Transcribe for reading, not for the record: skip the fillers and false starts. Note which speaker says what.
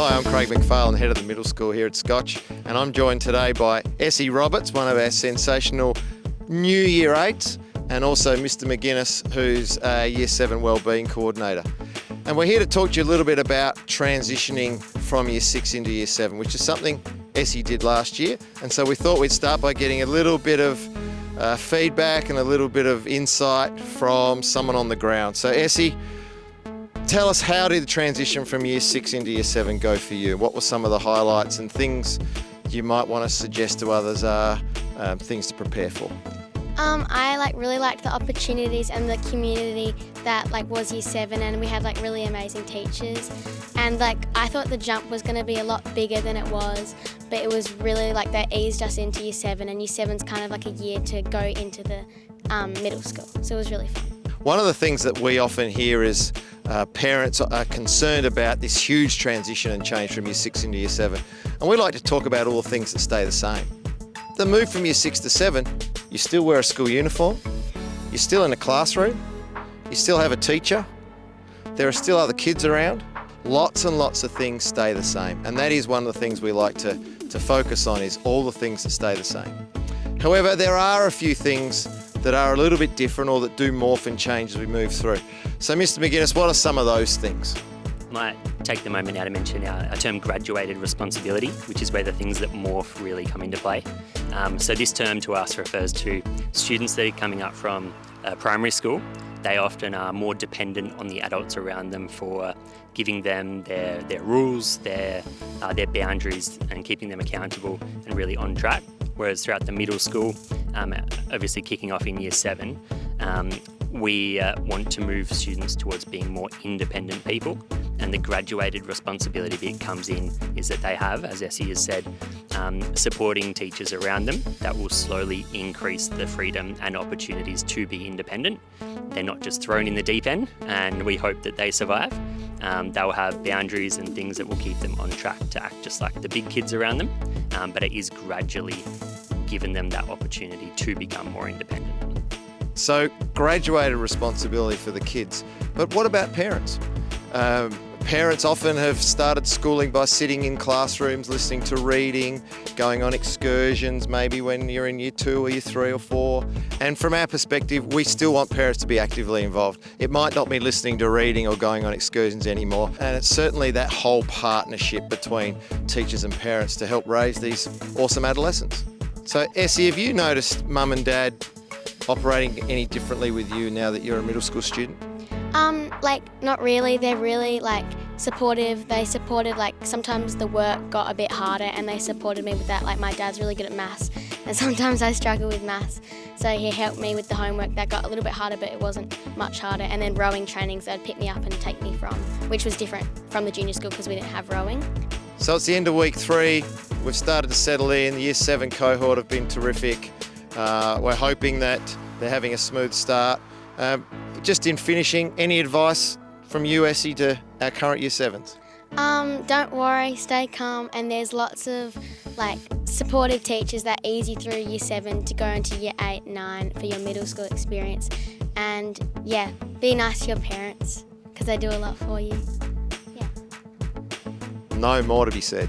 Speaker 1: Hi, I'm Craig McFarlane, head of the middle school here at Scotch, and I'm joined today by Essie Roberts, one of our sensational new Year 8s, and also Mr McInnes, who's a Year 7 Wellbeing Coordinator. And we're here to talk to you a little bit about transitioning from Year 6 into Year 7, which is something Essie did last year. And so we thought we'd start by getting a little bit of feedback and a little bit of insight from someone on the ground. So Essie, tell us, how did the transition from Year 6 into Year 7 go for you? What were some of the highlights and things you might want to suggest to others are things to prepare for?
Speaker 2: I really liked the opportunities and the community that was Year 7, and we had really amazing teachers, and I thought the jump was going to be a lot bigger than it was, but it was really they eased us into Year 7, and Year 7's kind of a year to go into the middle school, so it was really fun.
Speaker 1: One of the things that we often hear is parents are concerned about this huge transition and change from Year 6 into Year 7, and we like to talk about all the things that stay the same. The move from Year 6 to 7, you still wear a school uniform, you're still in a classroom, you still have a teacher, there are still other kids around, lots and lots of things stay the same, and that is one of the things we like to focus on, is all the things that stay the same. However, there are a few things that are a little bit different or that do morph and change as we move through. So Mr McInnes, what are some of those things?
Speaker 3: Might take the moment now to mention our term graduated responsibility, which is where the things that morph really come into play. So this term to us refers to students that are coming up from primary school. They often are more dependent on the adults around them for giving them their rules, their boundaries, and keeping them accountable and really on track. Whereas throughout the middle school, obviously kicking off in Year 7, we want to move students towards being more independent people, and the graduated responsibility bit comes in is that they have, as Essie has said, supporting teachers around them that will slowly increase the freedom and opportunities to be independent. They're not just thrown in the deep end, and we hope that they survive. They'll have boundaries and things that will keep them on track to act just like the big kids around them, but it is gradually giving them that opportunity to become more independent.
Speaker 1: So, graduated responsibility for the kids. But what about parents? Parents often have started schooling by sitting in classrooms, listening to reading, going on excursions, maybe when you're in Year 2 or Year 3 or 4. And from our perspective, we still want parents to be actively involved. It might not be listening to reading or going on excursions anymore. And it's certainly that whole partnership between teachers and parents to help raise these awesome adolescents. So, Essie, have you noticed Mum and Dad operating any differently with you now that you're a middle school student?
Speaker 2: Not really. They're really supportive. They supported sometimes the work got a bit harder, and they supported me with that. My dad's really good at maths, and sometimes I struggle with maths, so he helped me with the homework. That got a little bit harder, but it wasn't much harder. And then rowing trainings they'd pick me up and take me from, which was different from the junior school because we didn't have rowing.
Speaker 1: So it's the end of week 3. We've started to settle in. The Year 7 cohort have been terrific. We're hoping that they're having a smooth start. Just in finishing, any advice from you, Essie, to our current Year 7s?
Speaker 2: Don't worry, stay calm, and there's lots of supportive teachers that ease you through Year 7 to go into Year 8, 9 for your middle school experience. And yeah, be nice to your parents because they do a lot for you. Yeah.
Speaker 1: No more to be said.